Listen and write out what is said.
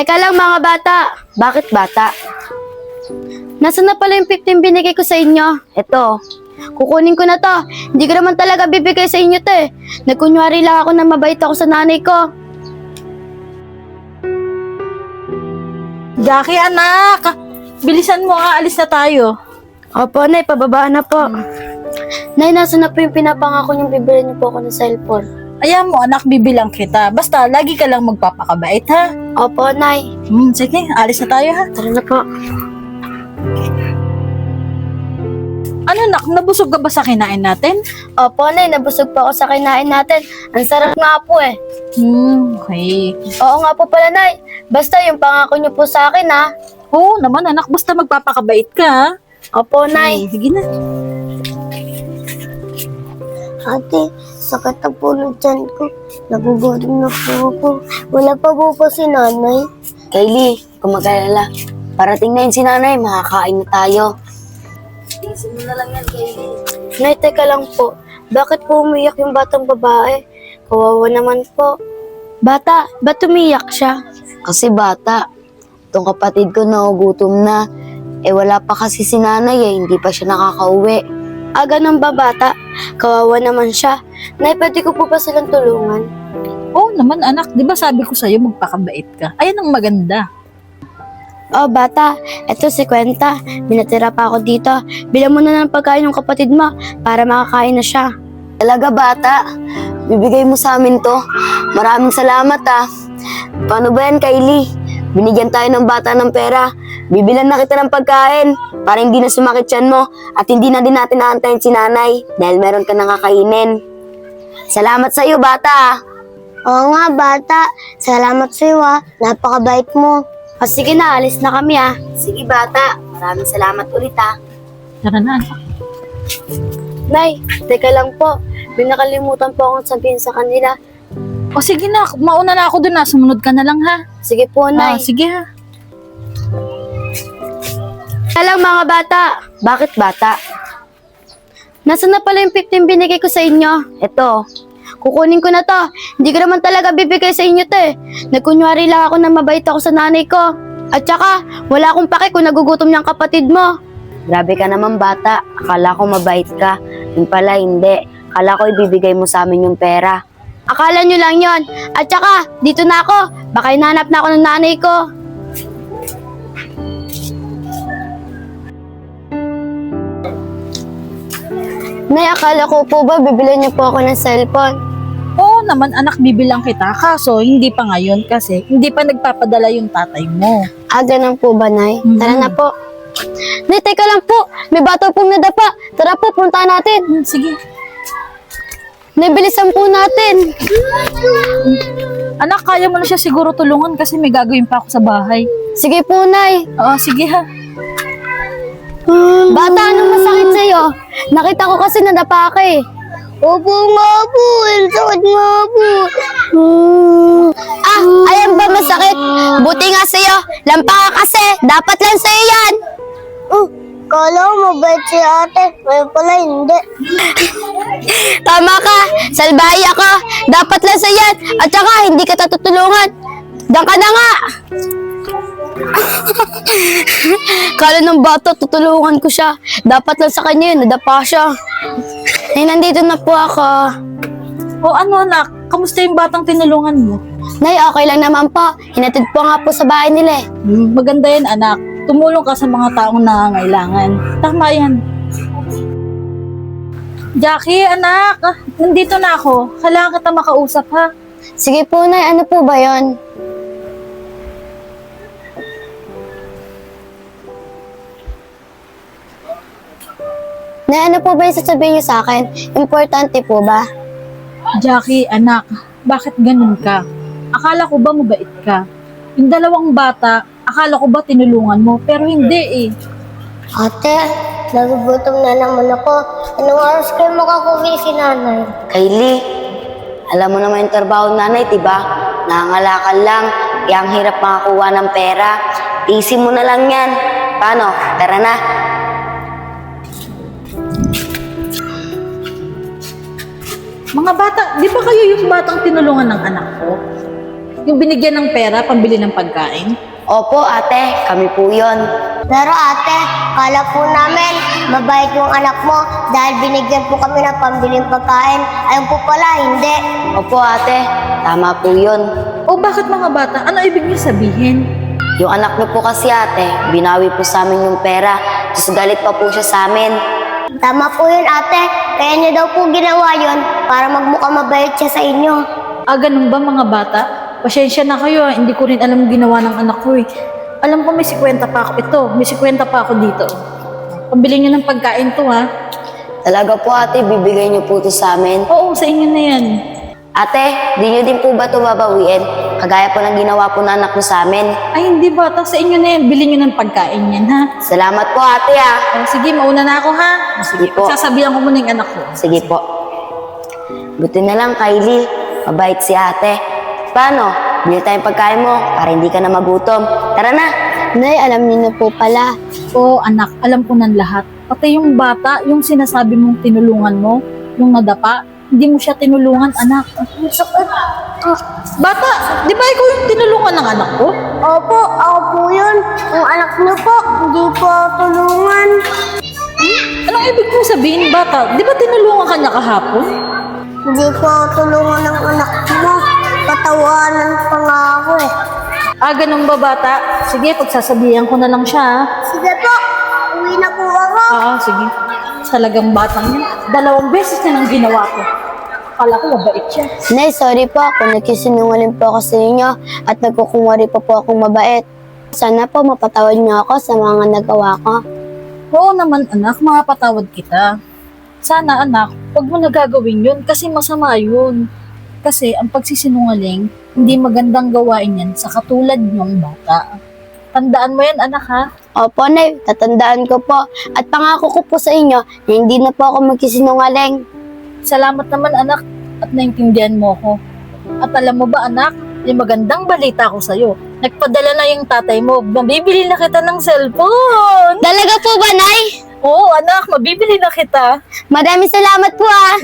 Teka lang mga bata. Bakit bata? Nasaan na pala yung 15 binigay ko sa inyo? Ito. Kukunin ko na to. Hindi ko naman talaga bibigay sa inyo to eh. Nagkunwari lang ako na mabait ako sa nanay ko. Jackie, anak! Bilisan mo, aalis na tayo. Opo, Nay. Pababa na po. Nay, nasaan na po yung pinapangako niyong bibili niyo po ako ng cellphone? Ayan mo, anak, bibilang kita. Basta, lagi ka lang magpapakabait, ha? Opo, Nay. Sige, alis na tayo, ha? Tara na po. Ano, anak, nabusog ka ba sa kinain natin? Opo, Nay. Nabusog po ako sa kinain natin. Ang sarap nga po eh. Okay. Oo nga po pala, Nay. Basta yung pangako niyo po sa akin, ha? Oo naman, anak, basta magpapakabait ka, ha? Opo, Nay. Sige na. Ate, sakit na po ng tiyan ko. Nagugutom na po ako. Wala pa po si nanay. Kylie, kung mag-alala, parating na yun si nanay, makakain na tayo. Tiisin mo na lang yan, Kylie. Nay, teka lang po. Bakit po umiyak yung batang babae? Kawawa naman po. Bata, ba't umiyak siya? Kasi bata, itong kapatid ko nagugutom na. Eh wala pa kasi si nanay eh, hindi pa siya nakakauwi. Ah, ganun ba bata? Kawawa naman siya. Nay, pwede ko po ba silang tulungan? Oo naman, anak, di ba sabi ko sa'yo magpakabait ka? Ayan ang maganda. Oh, bata, eto si Kwenta. Binatira pa ako dito. Bilang mo na ng pagkain ng kapatid mo para makakain na siya. Talaga, bata? Bibigay mo sa amin to? Maraming salamat, ah. Paano ba yan, Kylie? Binigyan tayo ng bata ng pera. Bibilan na kita ng pagkain para hindi na sumakit tiyan mo at hindi na din natin naantayin si nanay dahil meron ka nang kakainin. Salamat sa iyo, bata. Oo nga, bata. Salamat sa'yo, ha. Napakabait mo. O sige na, alis na kami ah. Sige, bata. Maraming salamat ulit ah. Tara na, anak. Nay, teka lang po. May nakalimutan po akong sabihin sa kanila. O sige na, mauna na ako dun na. Sumunod ka na lang, ha? Sige po, Nay. Sige, ha? Alam mga bata. Bakit bata? Nasaan na pala yung 15 binigay ko sa inyo? Ito. Kukunin ko na to. Hindi ko naman talaga bibigay sa inyo to eh. Nagkunwari lang ako na mabait ako sa nanay ko. At saka, wala akong pake kung nagugutom niyang kapatid mo. Grabe ka naman bata. Akala ko mabait ka. Yung pala hindi. Akala ko ibibigay mo sa amin yung pera. Akala nyo lang yon. At saka, dito na ako. Baka hinahanap na ako ng nanay ko. Nay, akala ko po ba bibilhan niyo po ako ng cellphone? Oo naman, anak, bibilang kita. Kaso, hindi pa ngayon kasi hindi pa nagpapadala yung tatay mo. Ah, ganun po ba, Nay? Tara Mhm. na po. Nay, teka lang po. May bata pong nadapa. Tara po, punta natin. Sige. Nay, bilisan po natin. Anak, kaya mo na siya siguro tulungan kasi may gagawin pa ako sa bahay. Sige po, Nay. Oo, sige ha. Bata, anong masakit sa'yo? Nakita ko kasi nadapa ka eh. Opo nga po. Ang sakit nga po. Ah, ayan ba masakit? Buti nga sa'yo. Lampa ka kasi. Dapat lang sa'yo yan. Kala ko mabait si ate. Ngayon pala hindi. Tama ka. Salbahay ako. Dapat lang sa'yo yan. At saka, hindi ka tutulungan. Diyan ka na nga. Kala ng bata, tutulungan ko siya. Dapat lang sa kanya yun, nadapa siya. Ay, nandito na po ako. O ano, anak, kamusta yung batang tinulungan mo? Nay, okay lang naman po. Hinatid po nga po sa bahay nila eh. Maganda yan, anak. Tumulong ka sa mga taong nangangailangan. Tama yan. Jackie, anak, nandito na ako. Kailangan kita makausap, ha? Sige po, Nay. Ano po ba yon? Nay, ano po ba yung sasabihin niyo sa akin? Importante po ba? Jackie, anak, bakit ganun ka? Akala ko ba mabait ka? Yung dalawang bata, akala ko ba tinulungan mo? Pero hindi eh. Ate, nagugutom na naman ako. Anong oras kayo makakuwi si nanay? Kylie, alam mo naman yung trabaho ng nanay, diba? Nangangalakal lang, kaya ang hirap makakuha ng pera. Tiisin mo na lang yan. Paano? Tara na. Mga bata, di ba kayo yung batang tinulungan ng anak ko? Yung binigyan ng pera, pambili ng pagkain? Opo, ate. Kami po yon. Pero ate, kala po namin mabait yung anak mo dahil binigyan po kami ng pambiling pagkain. Ayun po pala, hindi. Opo, ate. Tama po yon. O bakit mga bata? Ano ibig niyo sabihin? Yung anak niyo po kasi, ate, binawi po sa amin yung pera. Tapos galit pa po siya sa amin. Tama po yun ate, kaya niya daw po ginawa yun para magmukha mabait siya sa inyo. Ganun ba mga bata? Pasensya na kayo, hindi ko rin alam ginawa ng anak ko eh. Alam ko may 50 pa ako ito, may 50 pa ako dito. Pambili niyo ng pagkain to ha. Talaga po, ate, bibigay niyo po ito sa amin. Oo, sa inyo na yan. Ate, di niyo din po ba ito babawiin? Kagaya po ng ginawa po ng anak niyo sa amin. Ay hindi bata, sa inyo na yan. Bili niyo ng pagkain yan ha. Salamat po, ate, ah. Sige, mauna na ako ha. Sige po. Sasabihan ko muna yung anak ko. Sige po. Buti na lang, Kylie. Mabait si ate. Paano? Bili tayong pagkain mo para hindi ka na magutom. Tara na. Nay, alam niyo na po pala. Oo anak, alam ko ng lahat. Pati yung bata, yung sinasabi mong tinulungan mo, yung nadapa, hindi mo siya tinulungan anak. Bata, di ba ikaw yung tinulungan ng anak ko? Opo, ako po yun. Yung anak niyo po, hindi po tulungan. Anong ibig mong sabihin, bata? Di ba tinulungan ka niya kahapon? Hindi po tulungan ng anak mo. Patawanan pa nga ako eh. Ganun ba bata? Sige, pagsasabihan ko na lang siya ha. Sige po, uwi na po ako. Sige. Talagang batang yan. 2 beses na nang ginawa ko. Akala ko mabait siya. Nay, sorry po kung nagkisinungaling po ako sa inyo at nagkukumwari pa po akong mabait. Sana po mapatawad niyo ako sa mga nagawa ko. Oo naman anak, mapatawad kita. Sana anak, huwag mo nagagawin yun kasi masama yun. Kasi ang pagsisinungaling, hindi magandang gawain yan sa katulad niyong bata. Tandaan mo yan anak ha. Opo, Nay, tatandaan ko po. At pangako ko po sa inyo na hindi na po ako magkisinungaling. Salamat naman anak at naintindihan mo ko. At alam mo ba anak, may magandang balita ko sa'yo. Nagpadala na yung tatay mo, mabibili na kita ng cellphone. Talaga po ba, Nay? Oo anak, mabibili na kita. Maraming salamat po, ah.